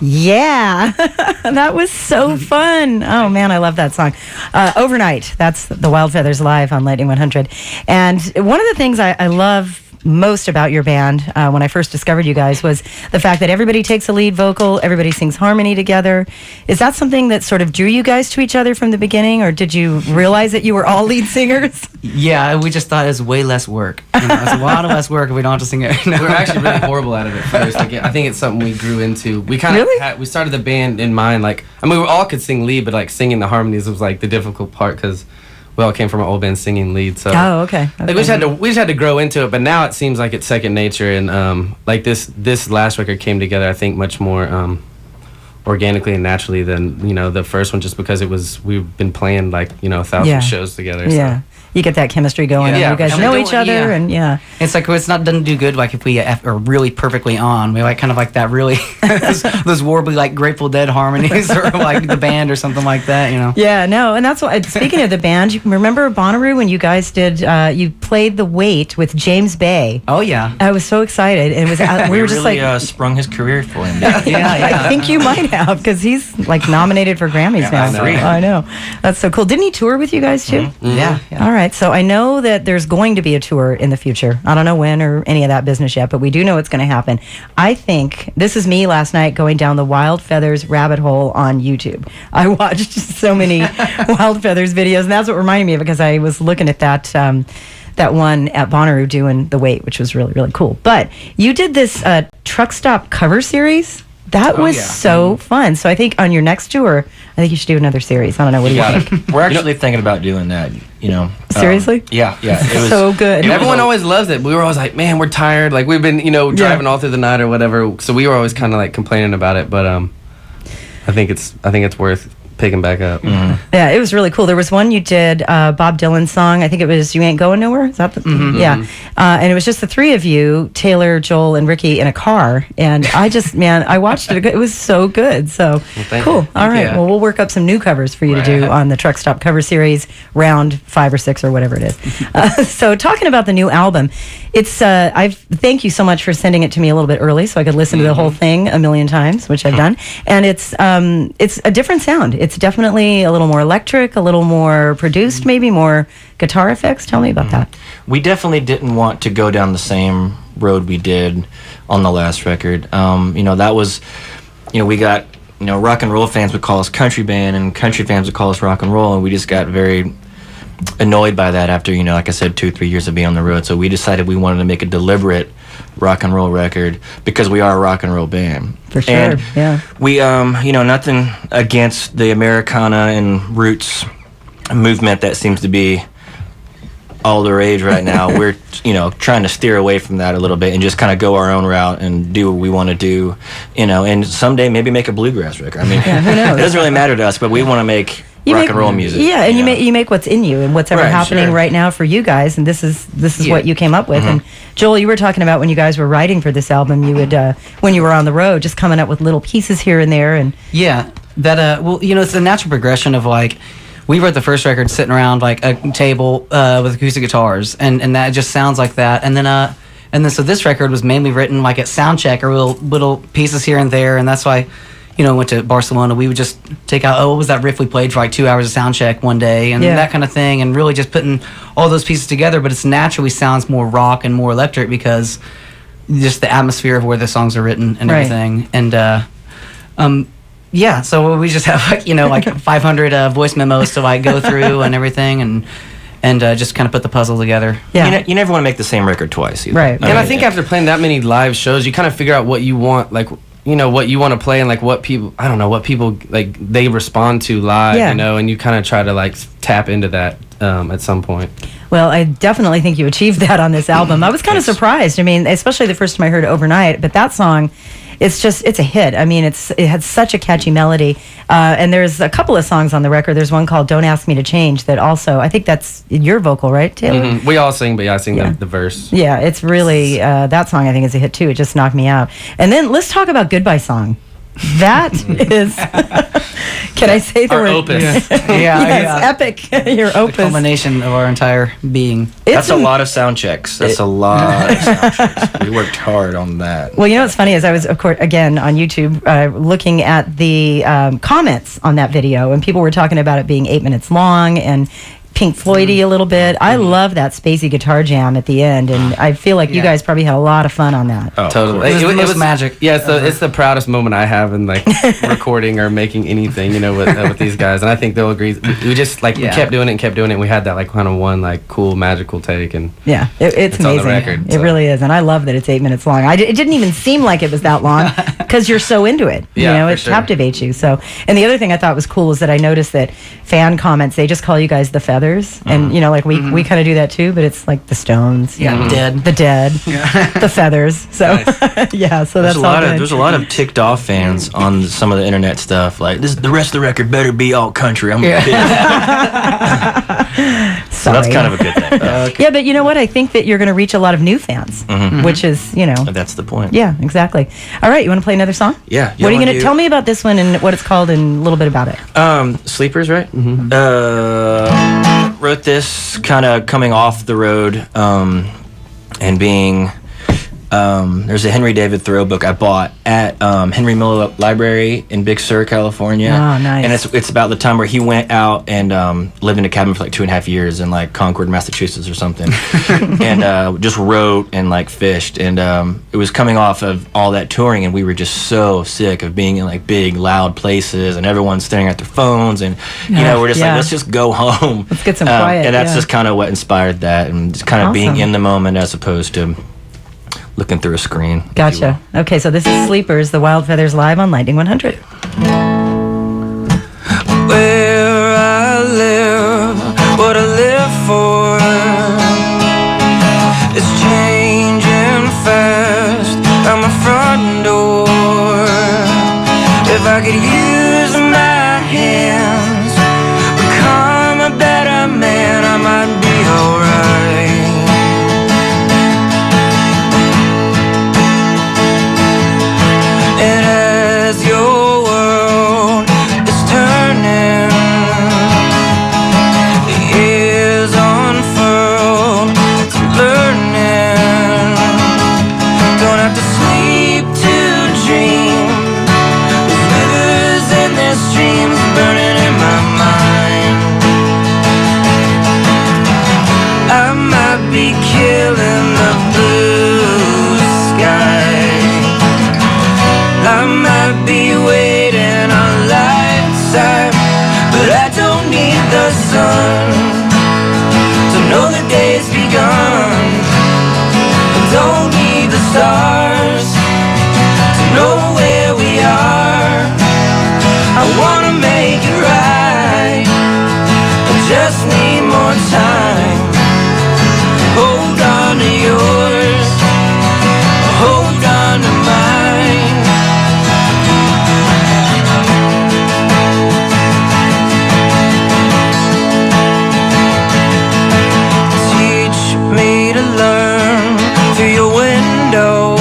Yeah, that was so fun. Oh man, I love that song. Overnight, that's the Wild Feathers live on Lightning 100. And one of the things I love most about your band when I first discovered you guys was the fact that everybody takes a lead vocal, everybody sings harmony together. Is that something that sort of drew you guys to each other from the beginning, or did you realize that you were all lead singers? Yeah, we just thought it was way less work. You know, it's a lot of less work if we don't have to sing it. No. We were actually really horrible at it at first. Like, I think it's something we grew into. We kind of we started the band in mind. Like, I mean, we all could sing lead, but like singing the harmonies was like the difficult part because we all came from an old band singing lead. So okay. Like, we just had to grow into it. But now it seems like it's second nature. And like this last record came together, I think, much more organically and naturally than the first one, just because we've been playing like 1,000 shows together. Yeah. So. You get that chemistry going, and you guys know each other, and it's like doesn't do good like if we are really perfectly on. We like kind of like that really those warbly like Grateful Dead harmonies or like the band or something like that, Yeah, no, and that's what. Speaking of the band, you remember Bonnaroo when you guys did? You played The Weight with James Bay. Oh yeah, I was so excited, and it was we were just really, like sprung his career for him. I think you might have, because he's like nominated for Grammys now. I know, that's so cool. Didn't he tour with you guys too? Mm-hmm. Yeah. All right. So I know that there's going to be a tour in the future. I don't know when or any of that business yet, but we do know it's going to happen. I think this is me last night going down the Wild Feathers rabbit hole on YouTube. I watched so many Wild Feathers videos, and that's what reminded me of it, because I was looking at that one at Bonnaroo doing The Weight, which was really, really cool. But you did this truck stop cover series. That was so fun. So I think on your next tour, I think you should do another series. I don't know. What do you think? We're actually thinking about doing that. Seriously? Yeah. It was so good. And everyone always loves it. We were always like, man, we're tired. Like, we've been, driving all through the night or whatever. So we were always kind of like complaining about it. But I think it's worth picking back up. Mm-hmm. Yeah, it was really cool. There was one you did, Bob Dylan's song. I think it was "You Ain't Going Nowhere." Is that the? Mm-hmm. Yeah, and it was just the three of you, Taylor, Joel, and Ricky, in a car. And I just, I watched it. It was so good. So cool. All right. Well, we'll work up some new covers for you to do on the Truck Stop cover series, round 5 or 6 or whatever it is. So talking about the new album, it's. Thank you so much for sending it to me a little bit early, so I could listen to the whole thing a million times, which I've done. And it's a different sound. It's definitely a little more electric, a little more produced, maybe more guitar effects. Tell me about that. We definitely didn't want to go down the same road we did on the last record. That was, we got, rock and roll fans would call us country band, and country fans would call us rock and roll, and we just got very annoyed by that after, like I said, 2-3 years of being on the road. So we decided we wanted to make a deliberate rock and roll record, because we are a rock and roll band. For sure, and we, nothing against the Americana and roots movement that seems to be all the rage right now. We're, trying to steer away from that a little bit and just kind of go our own route and do what we want to do, and someday maybe make a bluegrass record. I mean, who knows? It doesn't really matter to us, but we want to make rock and roll music. Yeah, and you make what's in you and what's ever happening right now for you guys, and this is what you came up with. And Joel, you were talking about when you guys were writing for this album, you would when you were on the road, just coming up with little pieces here and there. And that it's a natural progression of like, we wrote the first record sitting around like a table with acoustic guitars, and that just sounds like that. And then so this record was mainly written like at sound check, or little pieces here and there, and that's why, went to Barcelona, we would just take out, what was that riff we played for like 2 hours of sound check one day, and that kind of thing, and really just putting all those pieces together. But it's naturally sounds more rock and more electric because just the atmosphere of where the songs are written and everything. And so we just have like 500 voice memos to like go through and everything, and just kind of put the puzzle together. Yeah, you never want to make the same record twice either. Right. And I think after playing that many live shows, you kind of figure out what you want, like, what you want to play, and like what people like they respond to live, and you kind of try to like tap into that at some point. Well, I definitely think you achieved that on this album. I was kind of surprised. I mean, especially the first time I heard Overnight, but that song, it's a hit. I mean, it had such a catchy melody. And there's a couple of songs on the record. There's one called "Don't Ask Me to Change" that also, I think that's your vocal, right, Taylor? Mm-hmm. We all sing, but I sing the verse. Yeah, it's really, that song I think is a hit too. It just knocked me out. And then let's talk about "Goodbye Song." That is, can I say the Our word? opus. Yes, epic. Your The opus. culmination of our entire being. That's a lot of sound checks. That's a lot of sound checks. We worked hard on that. Well, you know what's funny is I was, of course, again on YouTube looking at the comments on that video, and people were talking about it being 8 minutes long and Pink Floyd-y a little bit. I love that spacey guitar jam at the end, and I feel like you guys probably had a lot of fun on that. Oh, Totally. It was magic. Yeah, it's the proudest moment I have in like recording or making anything, you know, with these guys, and I think they'll agree. We just like we kept doing it and kept doing it. And we had that like kind of one like cool magical take, and Yeah, it's amazing. on the record, It so. really is, and I love that it's 8 minutes long. It didn't even seem like it was that long because you're so into it. Yeah, you know, for it sure. captivates you. So, and the other thing I thought was cool is that I noticed that fan comments, they just call you guys the Feathers, and you know, like we kind of do that too, but it's like the Stones, Yeah, Dead. the Dead, the Feathers. So yeah, so that's all good. There's a lot of ticked off fans on some of the internet stuff. Like this, the rest of the record better be all country. I'm pissed. So that's kind of a good thing. Yeah, but you know what? I think that you're going to reach a lot of new fans, which is, you know. That's the point. Yeah, exactly. All right, you want to play another song? Yeah. What are you going to tell me about this one and what it's called and a little bit about it? Sleepers, right? Wrote this kind of coming off the road, and being. There's a Henry David Thoreau book I bought at Henry Miller Library in Big Sur, California. Oh, nice. And it's about the time where he went out and lived in a cabin for like 2.5 years in like Concord, Massachusetts or something, and just wrote and like fished. And it was coming off of all that touring, and we were just so sick of being in like big, loud places, and everyone's staring at their phones, and you know, we're just like, let's just go home. Let's get some quiet. And that's just kind of what inspired that, and just kind of being in the moment as opposed to looking through a screen. Gotcha. Okay, so this is Sleepers, the Wild Feathers live on Lightning 100. Where I live, what I live for, it's changing fast at my front door. If I could use my hands, become a better man, I might be alright. Stars to know where we are. I wanna make it right. I just need more time. Hold on to yours, hold on to mine. Teach me to learn through your window.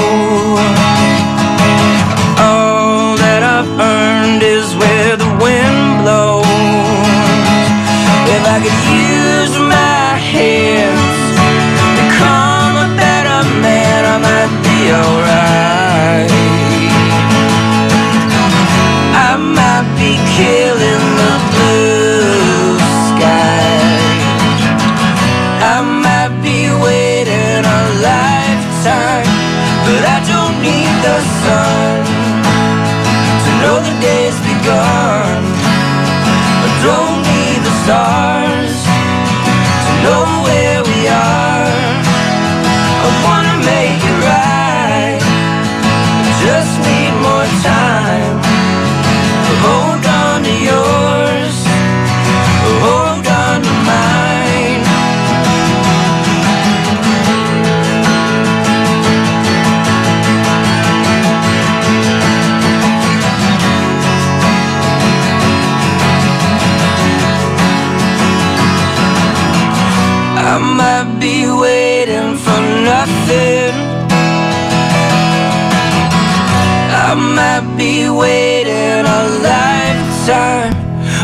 might be waiting a lifetime,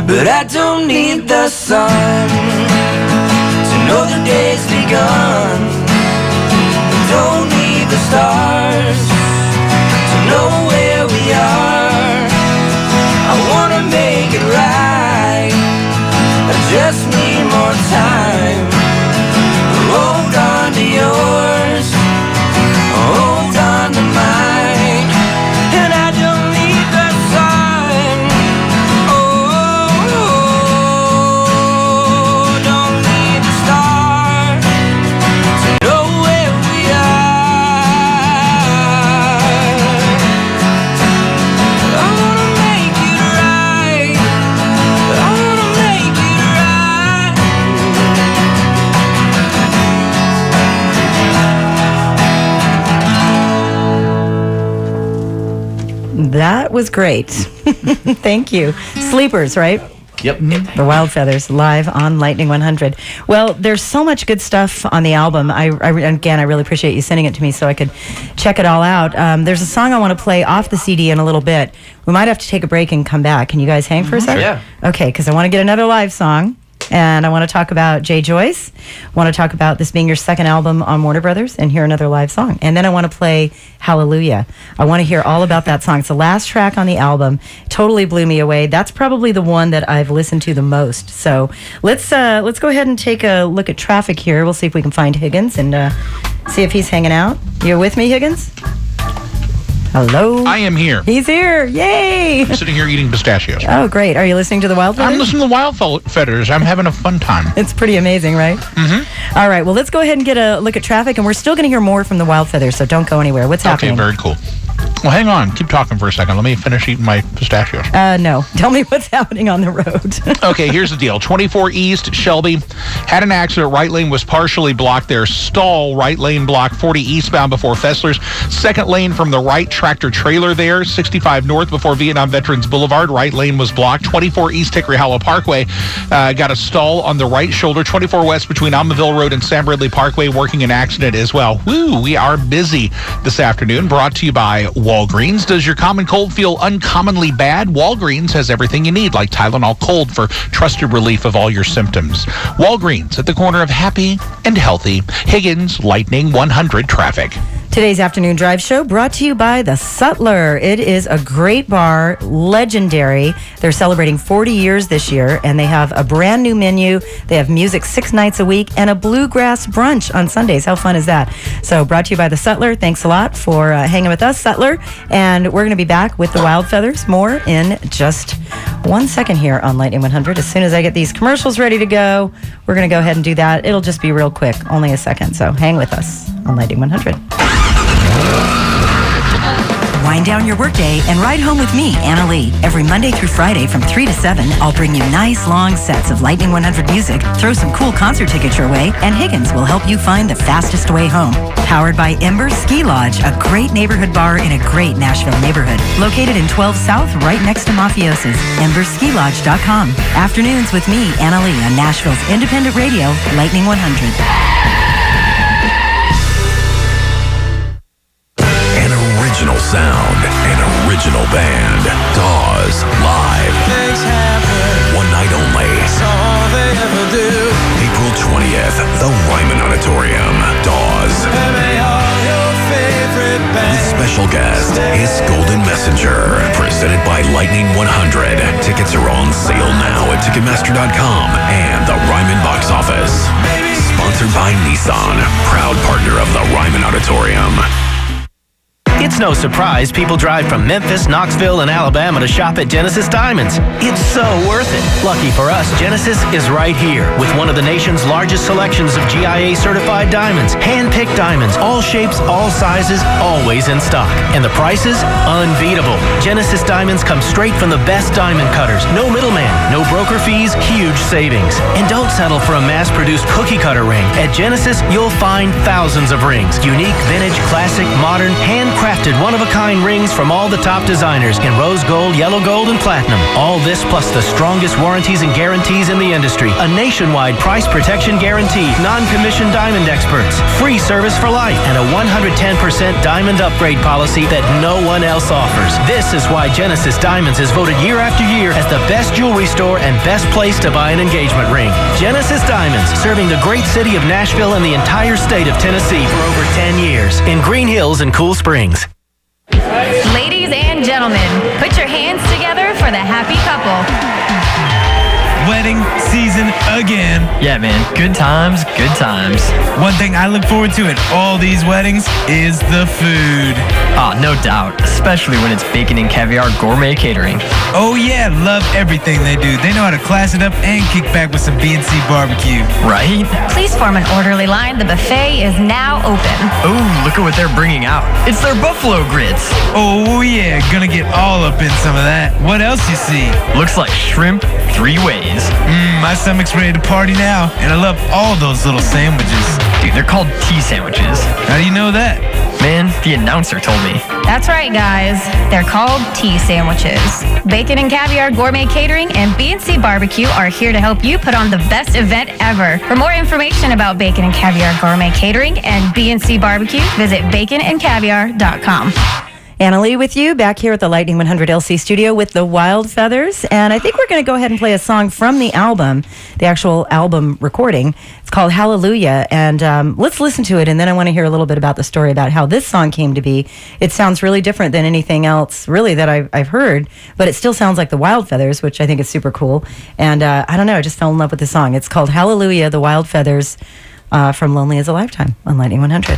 but I don't need the sun to know the day's begun. Don't need the stars to know where we are. I wanna make it right, I just need more time. Hold on to yours, hold on to mine, and I don't need the sun. Oh, don't need the stars to know where we are. I wanna make it right, I wanna make it right. That was great. Thank you. Sleepers, right? Yep. The Wild Feathers live on Lightning 100. Well, there's so much good stuff on the album. Again, I really appreciate you sending it to me so I could check it all out. There's a song I want to play off the CD in a little bit. We might have to take a break and come back. Can you guys hang for a second? Yeah. Okay, because I want to get another live song. And I want to talk about Jay Joyce. I want to talk about this being your second album on Warner Brothers and hear another live song. And then I want to play Hallelujah. I want to hear all about that song. It's the last track on the album. Totally blew me away. That's probably the one that I've listened to the most. So let's go ahead and take a look at traffic here. We'll see if we can find Higgins and see if he's hanging out. You with me, Higgins? Hello? I am here. He's here. Yay! I'm sitting here eating pistachios. Oh, great. Are you listening to the Wild Feathers? I'm listening to the Wild Feathers. I'm having a fun time. It's pretty amazing, right? Mm-hmm. All right. Well, let's go ahead and get a look at traffic, and we're still going to hear more from the Wild Feathers, so don't go anywhere. What's happening? Okay, very cool. Well, hang on. Keep talking for a second. Let me finish eating my pistachios. No. Tell me what's happening on the road. Okay, here's the deal. 24 East, Shelby, had an accident. Right lane was partially blocked there. Stall, right lane blocked. 40 eastbound before Fessler's. Second lane from the right, tractor trailer there. 65 north before Vietnam Veterans Boulevard. Right lane was blocked. 24 East Hickory Hollow Parkway got a stall on the right shoulder. 24 west between Almaville Road and Sam Ridley Parkway, working an accident as well. Woo, we are busy this afternoon. Brought to you by Walgreens. Does your common cold feel uncommonly bad? Walgreens has everything you need, like Tylenol Cold for trusted relief of all your symptoms. Walgreens at the corner of Happy and Healthy. Higgins, Lightning 100 traffic. Today's afternoon drive show brought to you by The Sutler. It is a great bar, legendary. They're celebrating 40 years this year, and they have a brand new menu. They have music 6 nights a week and a bluegrass brunch on Sundays. How fun is that? So brought to you by The Sutler. Thanks a lot for hanging with us, Sutler. And we're going to be back with the Wild Feathers more in just 1 second here on Lightning 100. As soon as I get these commercials ready to go, we're going to go ahead and do that. It'll just be real quick, only a second. So hang with us on Lightning 100. Wind down your workday and ride home with me, Anna Lee. Every Monday through Friday from 3 to 7, I'll bring you nice long sets of Lightning 100 music, throw some cool concert tickets your way, and Higgins will help you find the fastest way home. Powered by Ember Ski Lodge, a great neighborhood bar in a great Nashville neighborhood. Located in 12 South, right next to Mafiosis. EmberSkiLodge.com. Afternoons with me, Anna Lee, on Nashville's independent radio, Lightning 100. Original sound and original band. Dawes live. One night only. April 20th, the Ryman Auditorium. Dawes. With special guest is Golden Messenger. Presented by Lightning 100. Tickets are on sale now at Ticketmaster.com and the Ryman box office. Sponsored by Nissan. Proud partner of the Ryman Auditorium. It's no surprise people drive from Memphis, Knoxville, and Alabama to shop at Genesis Diamonds. It's so worth it. Lucky for us, Genesis is right here with one of the nation's largest selections of GIA-certified diamonds. Hand-picked diamonds, all shapes, all sizes, always in stock. And the prices? Unbeatable. Genesis diamonds come straight from the best diamond cutters. No middleman, no broker fees, huge savings. And don't settle for a mass-produced cookie cutter ring. At Genesis, you'll find thousands of rings. Unique, vintage, classic, modern, handcrafted, one-of-a-kind rings from all the top designers in rose gold, yellow gold, and platinum. All this plus the strongest warranties and guarantees in the industry. A nationwide price protection guarantee. Non-commissioned diamond experts. Free service for life. And a 110% diamond upgrade policy that no one else offers. This is why Genesis Diamonds is voted year after year as the best jewelry store and best place to buy an engagement ring. Genesis Diamonds, serving the great city of Nashville and the entire state of Tennessee for over 10 years. In Green Hills and Cool Springs. Ladies and gentlemen, put your hands together for the happy couple. Wedding season again. Yeah, man. Good times, good times. One thing I look forward to at all these weddings is the food. Oh, no doubt. Especially when it's bacon and caviar gourmet catering. Oh yeah, love everything they do. They know how to class it up and kick back with some B&C barbecue. Right? Please form an orderly line. The buffet is now open. Oh, look at what they're bringing out. It's their buffalo grits. Oh yeah, gonna get all up in some of that. What else you see? Looks like shrimp 3 ways. My stomach's ready to party now, and I love all those little sandwiches. Dude, they're called tea sandwiches. How do you know that? Man, the announcer told me. That's right, guys. They're called tea sandwiches. Bacon and Caviar Gourmet Catering and B&C Barbecue are here to help you put on the best event ever. For more information about Bacon and Caviar Gourmet Catering and B&C Barbecue, visit baconandcaviar.com. Annalee with you back here at the Lightning 100 LC studio with the Wild Feathers. And I think we're going to go ahead and play a song from the album, the actual album recording. It's called Hallelujah. And let's listen to it. And then I want to hear a little bit about the story about how this song came to be. It sounds really different than anything else really that I've heard, but it still sounds like the Wild Feathers, which I think is super cool. And I don't know, I just fell in love with the song. It's called Hallelujah, the Wild Feathers from Lonely as a Lifetime on Lightning 100.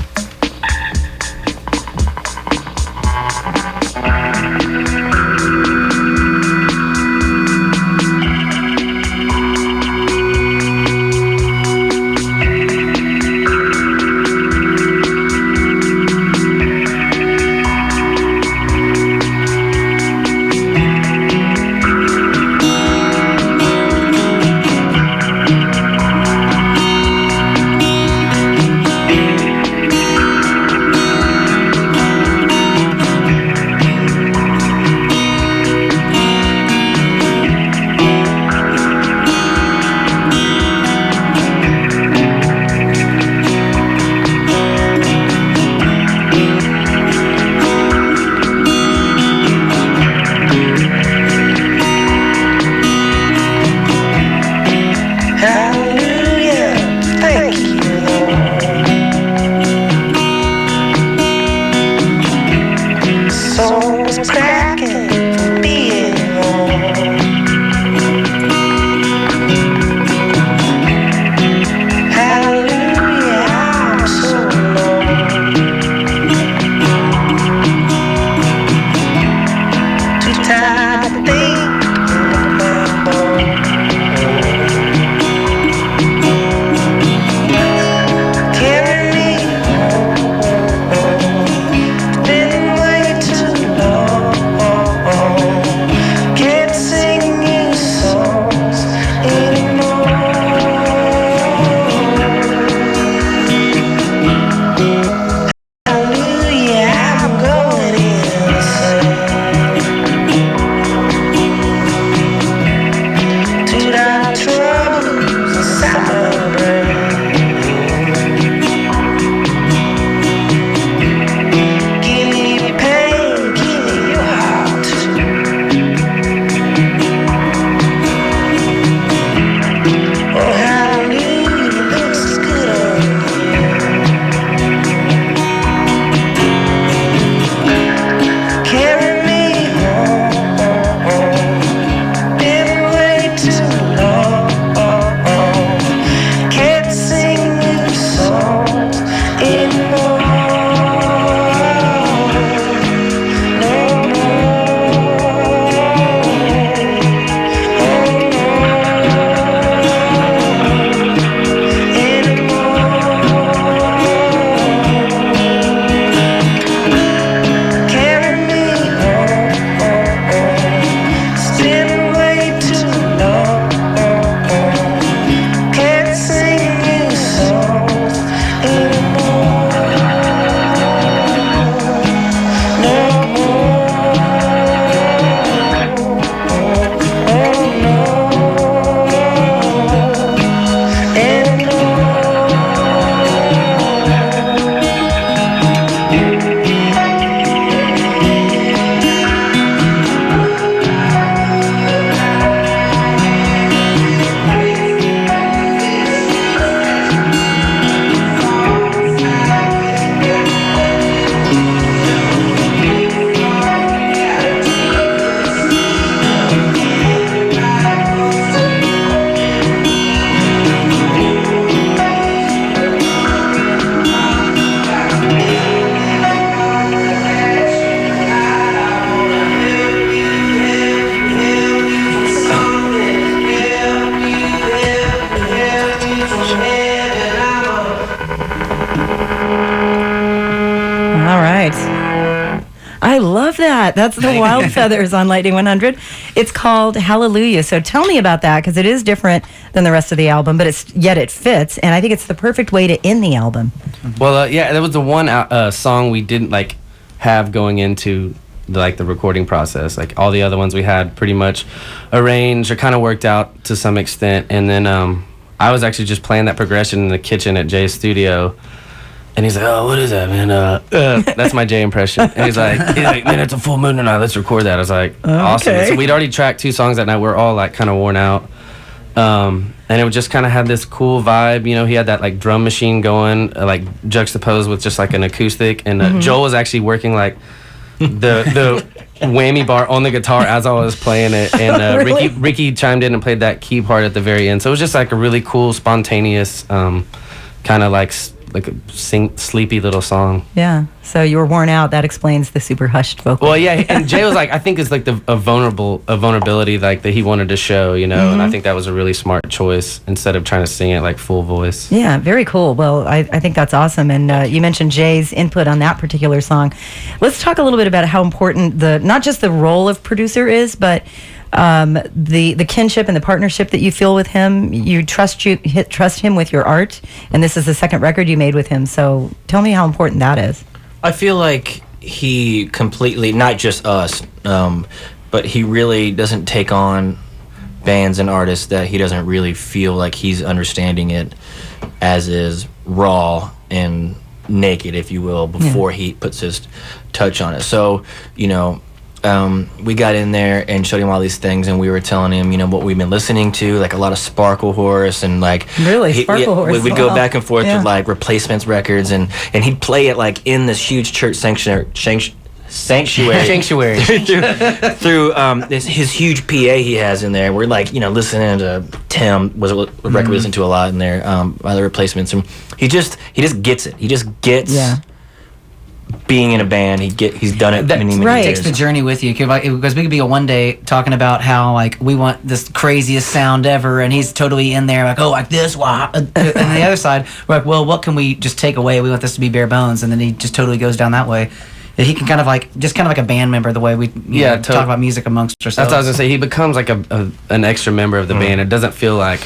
that. That's the Wild Feathers on Lightning 100. It's called Hallelujah. So tell me about that, because it is different than the rest of the album, but yet it fits, and I think it's the perfect way to end the album. Well, that was the one song we didn't like have going into the recording process. Like all the other ones we had pretty much arranged or kind of worked out to some extent, and then I was actually just playing that progression in the kitchen at Jay's studio. And he's like, oh, what is that, man? That's my Jay impression. And he's like, man, it's a full moon tonight. Let's record that. I was like, awesome. Okay. So we'd already tracked 2 songs that night. We're all like kind of worn out. And it just kind of had this cool vibe. You know, he had that like drum machine going, like juxtaposed with just like an acoustic. And Joel was actually working like the whammy bar on the guitar as I was playing it. And Really? Ricky chimed in and played that key part at the very end. So it was just like a really cool, spontaneous, kind of like a sleepy little song. Yeah. So you were worn out. That explains the super hushed vocal. Well, yeah, and Jay was like, I think it's like a vulnerability like that he wanted to show, you know, and I think that was a really smart choice instead of trying to sing it like full voice. Yeah, very cool. Well, I think that's awesome. And you mentioned Jay's input on that particular song. Let's talk a little bit about how important not just the role of producer is, but the kinship and the partnership that you feel with him. You trust him with your art, and this is the second record you made with him. So tell me how important that is. I feel like he completely, not just us, but he really doesn't take on bands and artists that he doesn't really feel like he's understanding it as is, raw and naked, if you will, before he puts his touch on it. So, you know, we got in there and showed him all these things, and we were telling him, you know, what we've been listening to, like a lot of Sparkle Horse, and like Sparkle Horse. We'd go back and forth with like Replacements records, and he'd play it like in this huge church sanctuary through his huge PA he has in there. We're like, you know, listening to Tim was a record we listened to a lot in there by the Replacements, and he just gets it. He just gets. Yeah. Being in a band, he's done it many It years. takes the journey with you, because we could be one day talking about how like we want this craziest sound ever, and he's totally in there like, oh, like this, wow. And the other side, we're like, well, what can we just take away? We want this to be bare bones, and then he just totally goes down that way. He can kind of like a band member, the way we talk about music amongst ourselves. That's what I was gonna say. He becomes like an extra member of the band. It doesn't feel like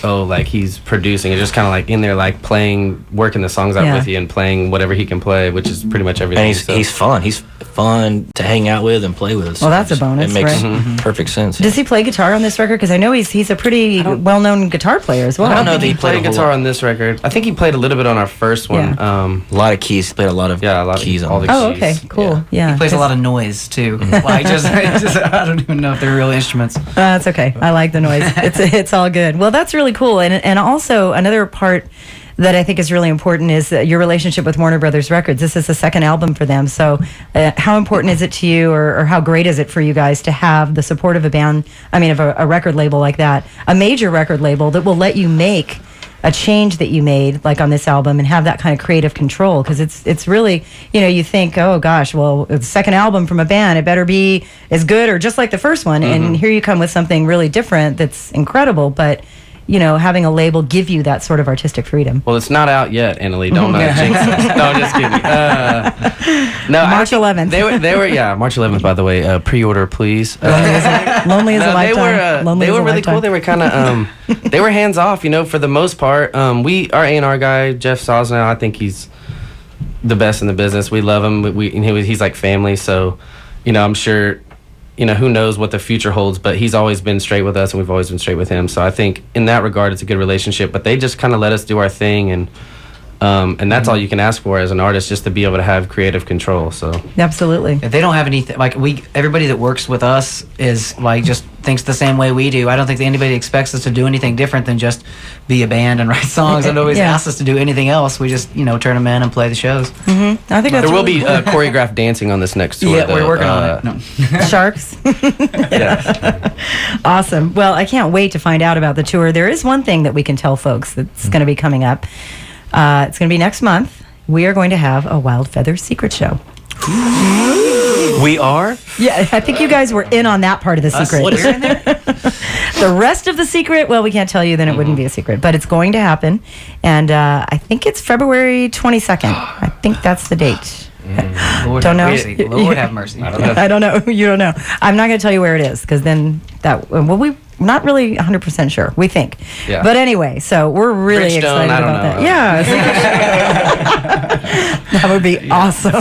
he's producing. It's just kind of like in there, like playing, working the songs out with you and playing whatever he can play, which is pretty much everything. And he's fun. He's fun to hang out with and play with. Well, that's a bonus. It makes perfect sense. Does he play guitar on this record? Because I know he's a pretty well-known guitar player as well. I don't know that he played guitar on this record. I think he played a little bit on our first one. Yeah. A lot of keys. He played a lot of keys on all the keys. Oh, okay, cool. Yeah. He plays a lot of noise too. Like I don't even know if they're real instruments. That's okay. I like the noise. It's all good. Well, that's really cool. And also another part that I think is really important is your relationship with Warner Brothers Records. This is the second album for them. So how important is it to you, or how great is it for you guys to have the support of of a record label like that, a major record label that will let you make a change that you made, like on this album, and have that kind of creative control? Because it's really, you know, you think, oh gosh, well, the second album from a band, it better be as good or just like the first one. And here you come with something really different that's incredible, but you know, having a label give you that sort of artistic freedom. Well, it's not out yet, Annalie. Don't jinx us. No, just kidding. No, March 11th. They were March 11th, by the way. Pre-order, please. Lonely as a lifetime. They were really cool. They were kind of, they were hands off, you know, for the most part. Our A&R guy, Jeff Sosnow, I think he's the best in the business. We love him. He's like family, so, you know, I'm sure, you know, who knows what the future holds, but he's always been straight with us, and we've always been straight with him. So I think in that regard, it's a good relationship. But they just kind of let us do our thing, and that's all you can ask for as an artist, just to be able to have creative control. So absolutely. If they don't have anything, like everybody that works with us is like just thinks the same way we do. I don't think that anybody expects us to do anything different than just be a band and write songs. And always ask us to do anything else. We just, you know, turn them in and play the shows. I think that's there will be choreographed dancing on this next tour. Yeah, we're working on it. No. Sharks. Yeah. Awesome. Well, I can't wait to find out about the tour. There is one thing that we can tell folks that's going to be coming up. It's going to be next month. We are going to have a Wild Feathers secret show. We are? Yeah, I think you guys were in on that part of the secret. What is in there? The rest of the secret, well, we can't tell you, then it wouldn't be a secret. But it's going to happen. And I think it's February 22nd. I think that's the date. Lord Don't have know. mercy. Lord have mercy. I don't know. You don't know. I'm not going to tell you where it is because then we're not really 100% sure. We think. Yeah. But anyway, so we're really Bridgestone, excited I don't about know. that. Yeah. That would be awesome.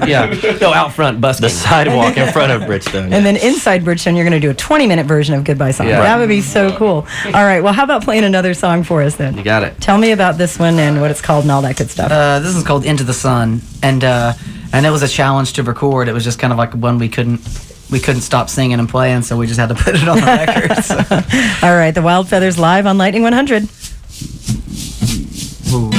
Yeah. Go out front, busking. The sidewalk in front of Bridgestone. And then inside Bridgestone, you're going to do a 20-minute version of Goodbye Song. Yeah. That would be so cool. All right. Well, how about playing another song for us then? You got it. Tell me about this one and what it's called and all that good stuff. This is called Into the Sun, and it was a challenge to record. It was just kind of like one we couldn't stop singing and playing, so we just had to put it on the record. So. All right. The Wild Feathers live on Lightning 100. Ooh.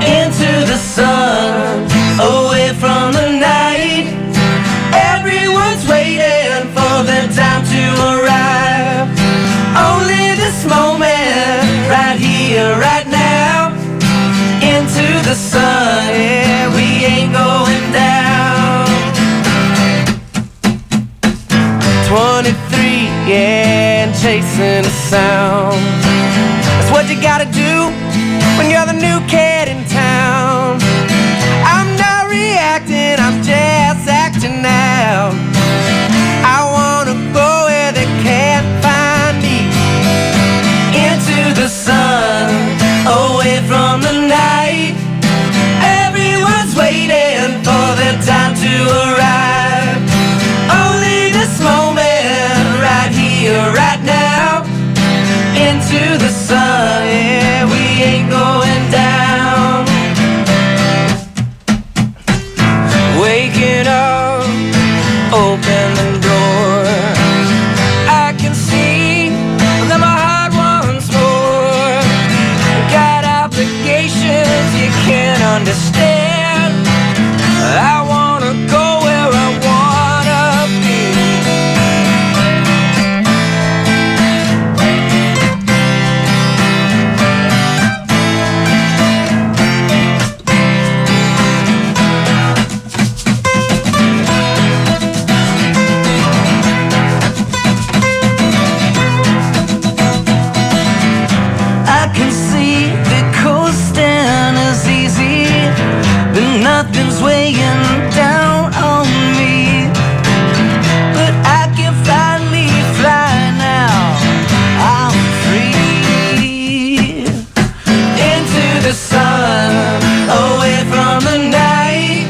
Into the sun, away from the night. Everyone's waiting for the time to arrive. Only this moment, right here, right now. Into the sun, yeah, we ain't going down. 23, yeah, and chasing a sound. That's what you gotta do when you're the new kid in town. I'm not reacting, I'm just acting now. I wanna go where they can't find me. Into the sun, away from the night. Everyone's waiting for their time to arrive. Only this moment, right here, right now. Into the sun, yeah, we ain't going down. Waking up, open the door. I can see that my heart wants more. Got obligations you can't understand. I wanna go where I wanna be. I can see that coasting is easy, but nothing's weighing down on me. But I can finally fly now. I'm free. Into the sun, away from the night.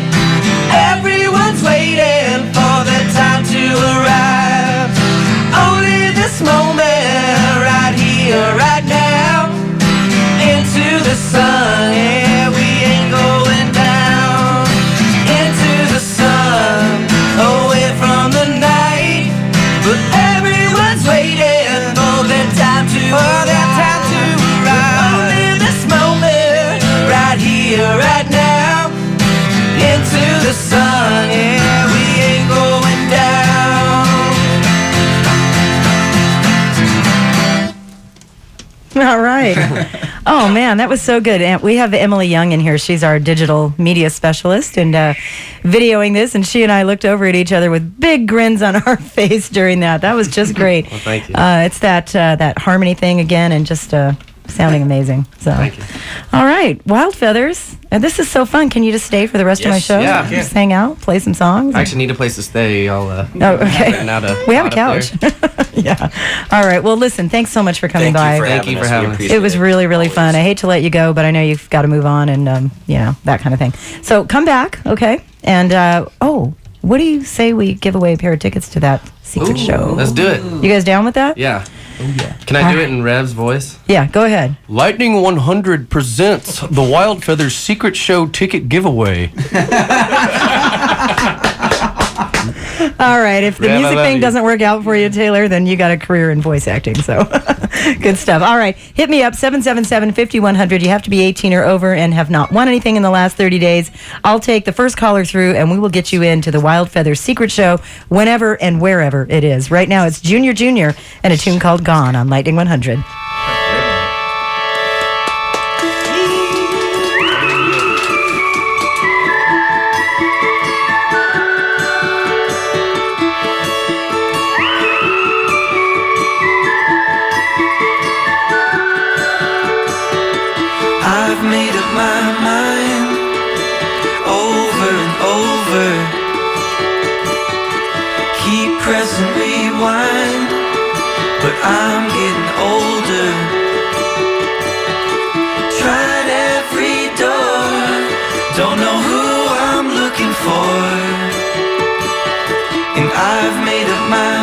Everyone's waiting for the time to arrive. Only this moment, right here, right now. Into the sun, yeah, we ain't going down. Into the sun, away from the night. But everyone's waiting for their time to arrive. Only this moment, right here, right now. Into the sun, yeah, we ain't going down. All right. Oh, man, that was so good. And we have Emily Young in here. She's our digital media specialist and videoing this. And she and I looked over at each other with big grins on our face during that. That was just great. Well, thank you. It's that harmony thing again and just sounding amazing. So, Thank you. All right, Wild Feathers. And this is so fun. Can you just stay for the rest of my Yes, show? yeah. Just hang out, play some songs? I actually need a place to stay. I'll Oh, okay. We have a couch. Yeah. All right. Well, listen, thanks so much for coming by. Thank you for having us. It was really, really fun. I hate to let you go, but I know you've got to move on and, that kind of thing. So come back, okay? And, what do you say we give away a pair of tickets to that secret show? Let's do it. You guys down with that? Yeah. Can I do it in Rev's voice? Yeah, go ahead. Lightning 100 presents the Wild Feathers Secret Show ticket giveaway. All right. If the Rev, I music love thing you. doesn't work out for you, Taylor, then you got a career in voice acting. So good stuff. All right. Hit me up, 777-5100. You have to be 18 or over and have not won anything in the last 30 days. I'll take the first caller through, and we will get you into the Wild Feathers Secret Show whenever and wherever it is. Right now, it's Junior Junior and a tune called Gone on Lightning 100. I've made up my mind over and over. Keep pressing rewind, but I'm getting older. Tried every door, don't know who I'm looking for. And I've made up my